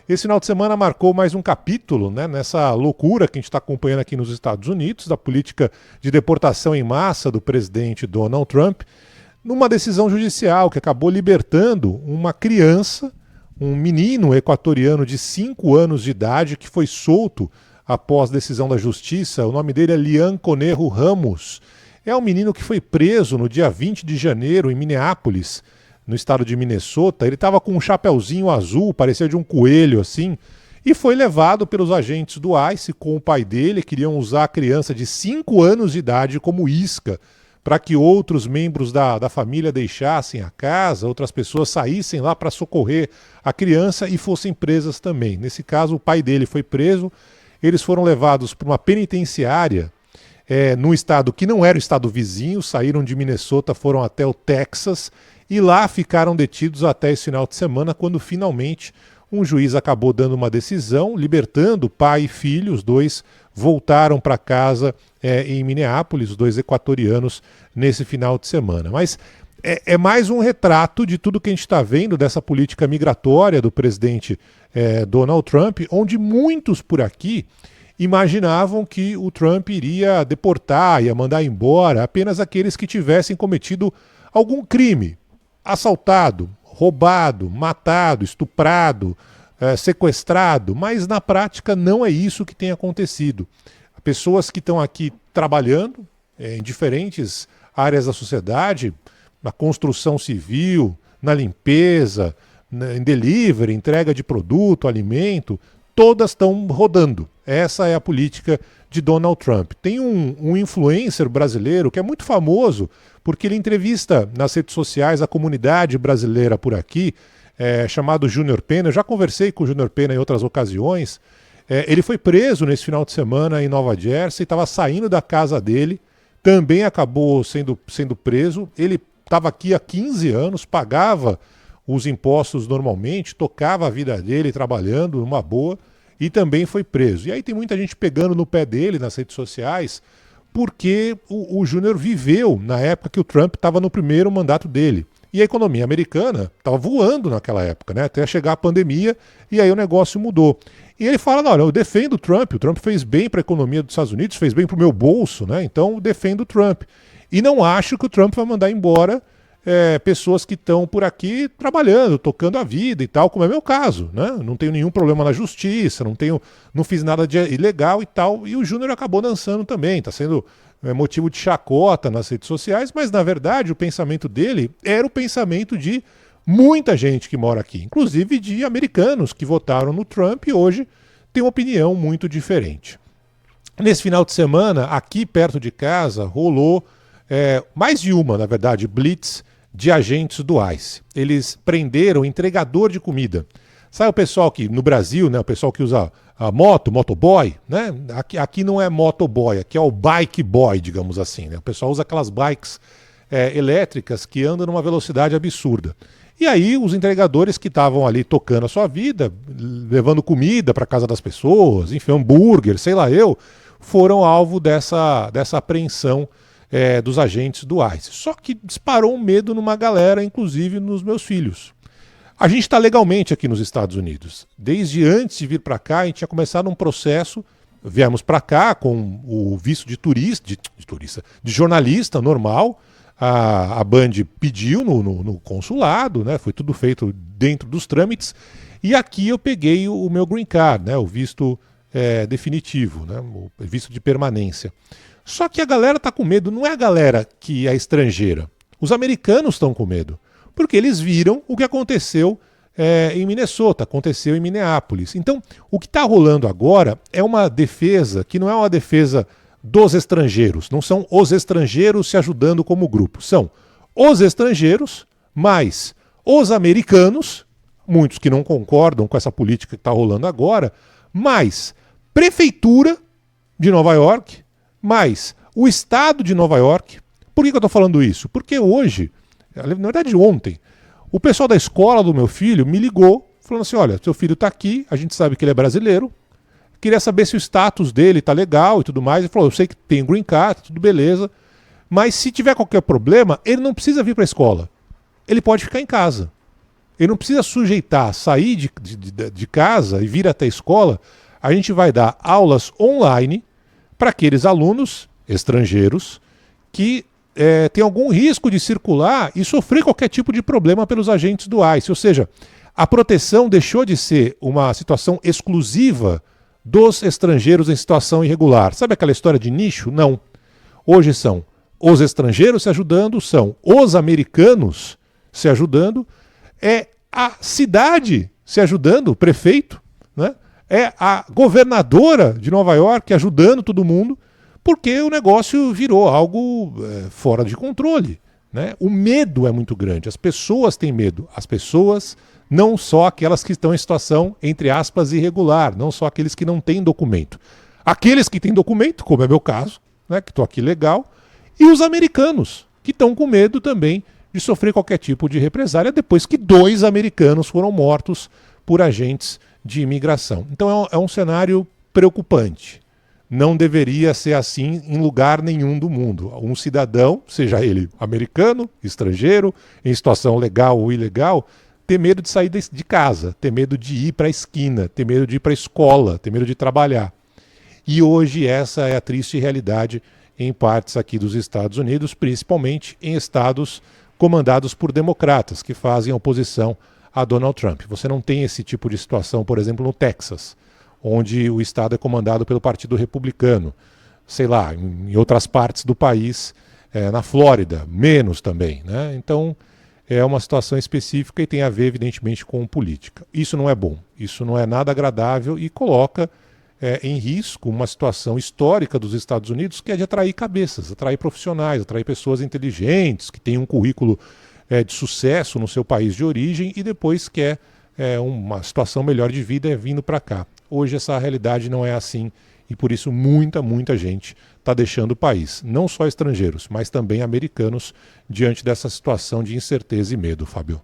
Esse final de semana marcou mais um capítulo, né, nessa loucura que a gente está acompanhando aqui nos Estados Unidos, da política de deportação em massa do presidente Donald Trump, numa decisão judicial que acabou libertando uma criança, um menino equatoriano de 5 anos de idade que foi solto após decisão da justiça. O nome dele é Lian Conejo Ramos. É um menino que foi preso no dia 20 de janeiro em Minneapolis, no estado de Minnesota. Ele estava com um chapeuzinho azul, parecia de um coelho assim, e foi levado pelos agentes do ICE com o pai dele. Queriam usar a criança de 5 anos de idade como isca para que outros membros da família deixassem a casa, outras pessoas saíssem lá para socorrer a criança e fossem presas também. Nesse caso, o pai dele foi preso, eles foram levados para uma penitenciária num estado que não era o estado vizinho, saíram de Minnesota, foram até o Texas e lá ficaram detidos até esse final de semana, quando finalmente um juiz acabou dando uma decisão, libertando pai e filho. Os dois voltaram para casa em Minneapolis, os dois equatorianos, nesse final de semana. Mas é mais um retrato de tudo que a gente está vendo dessa política migratória do presidente Donald Trump, onde muitos por aqui imaginavam que o Trump iria deportar, ia mandar embora apenas aqueles que tivessem cometido algum crime, assaltado, roubado, matado, estuprado, sequestrado, mas na prática não é isso que tem acontecido. Pessoas que estão aqui trabalhando em diferentes áreas da sociedade, na construção civil, na limpeza, em delivery, entrega de produto, alimento, todas estão rodando. Essa é a política de Donald Trump. Tem um influencer brasileiro que é muito famoso porque ele entrevista nas redes sociais a comunidade brasileira por aqui, chamado Júnior Pena. Eu já conversei com o Júnior Pena em outras ocasiões. Ele foi preso nesse final de semana em Nova Jersey, estava saindo da casa dele, também acabou sendo preso. Ele estava aqui há 15 anos, pagava os impostos normalmente, tocava a vida dele trabalhando numa boa, e também foi preso. E aí tem muita gente pegando no pé dele nas redes sociais, porque o Júnior viveu na época que o Trump estava no primeiro mandato dele. E a economia americana estava voando naquela época, né? Até chegar a pandemia, e aí o negócio mudou. E ele fala, não, olha, eu defendo o Trump fez bem para a economia dos Estados Unidos, fez bem para o meu bolso, né? Então eu defendo o Trump. E não acho que o Trump vai mandar embora pessoas que estão por aqui trabalhando, tocando a vida e tal, como é meu caso, né? Não tenho nenhum problema na justiça, não fiz nada de ilegal e tal. E o Júnior acabou dançando também, está sendo motivo de chacota nas redes sociais, mas na verdade o pensamento dele era o pensamento de muita gente que mora aqui, inclusive de americanos que votaram no Trump e hoje tem uma opinião muito diferente. Nesse final de semana, aqui perto de casa, rolou mais de uma, na verdade, blitz de agentes do ICE. Eles prenderam entregador de comida. Sabe o pessoal que, no Brasil, né, o pessoal que usa a motoboy, né? Aqui não é motoboy, aqui é o bike boy, digamos assim, né? O pessoal usa aquelas bikes elétricas que andam numa velocidade absurda. E aí os entregadores que estavam ali tocando a sua vida, levando comida para casa das pessoas, enfim, hambúrguer, sei lá eu, foram alvo dessa apreensão dos agentes do ICE. Só que disparou um medo numa galera, inclusive nos meus filhos. A gente está legalmente aqui nos Estados Unidos. Desde antes de vir para cá, a gente tinha começado um processo. Viemos para cá com o visto de de jornalista normal. A Band pediu no consulado, né? Foi tudo feito dentro dos trâmites. E aqui eu peguei o meu green card, né? O visto definitivo, né? O visto de permanência. Só que a galera está com medo, não é a galera que é estrangeira. Os americanos estão com medo. Porque eles viram o que aconteceu em Minnesota, aconteceu em Minneapolis. Então, o que está rolando agora é uma defesa que não é uma defesa dos estrangeiros. Não são os estrangeiros se ajudando como grupo. São os estrangeiros mais os americanos, muitos que não concordam com essa política que está rolando agora, mais prefeitura de Nova York, mais o estado de Nova York. Por que eu estou falando isso? Porque hoje, na verdade ontem, o pessoal da escola do meu filho me ligou falando assim, olha, seu filho está aqui, a gente sabe que ele é brasileiro, queria saber se o status dele está legal e tudo mais. Ele falou, eu sei que tem green card, tudo beleza, mas se tiver qualquer problema, ele não precisa vir para a escola, ele pode ficar em casa. Ele não precisa sujeitar, sair de casa e vir até a escola. A gente vai dar aulas online para aqueles alunos estrangeiros que têm algum risco de circular e sofrer qualquer tipo de problema pelos agentes do ICE. Ou seja, a proteção deixou de ser uma situação exclusiva dos estrangeiros em situação irregular. Sabe aquela história de nicho? Não. Hoje são os estrangeiros se ajudando, são os americanos se ajudando, é a cidade se ajudando, o prefeito, né? É a governadora de Nova York ajudando todo mundo, porque o negócio virou algo fora de controle, né? O medo é muito grande, as pessoas têm medo, as pessoas, não só aquelas que estão em situação, entre aspas, irregular, não só aqueles que não têm documento. Aqueles que têm documento, como é meu caso, né, que estou aqui legal, e os americanos, que estão com medo também de sofrer qualquer tipo de represália depois que 2 americanos foram mortos por agentes de imigração. Então é um cenário preocupante. Não deveria ser assim em lugar nenhum do mundo. Um cidadão, seja ele americano, estrangeiro, em situação legal ou ilegal, ter medo de sair de casa, ter medo de ir para a esquina, ter medo de ir para a escola, ter medo de trabalhar. E hoje essa é a triste realidade em partes aqui dos Estados Unidos, principalmente em estados comandados por democratas, que fazem oposição a Donald Trump. Você não tem esse tipo de situação, por exemplo, no Texas, onde o estado é comandado pelo Partido Republicano. Sei lá, em outras partes do país, na Flórida, menos também, né? Então, é uma situação específica e tem a ver, evidentemente, com política. Isso não é bom, isso não é nada agradável e coloca em risco uma situação histórica dos Estados Unidos, que é de atrair cabeças, atrair profissionais, atrair pessoas inteligentes, que têm um currículo de sucesso no seu país de origem e depois quer uma situação melhor de vida vindo para cá. Hoje essa realidade não é assim e por isso muita gente está deixando o país. Não só estrangeiros, mas também americanos diante dessa situação de incerteza e medo, Fábio.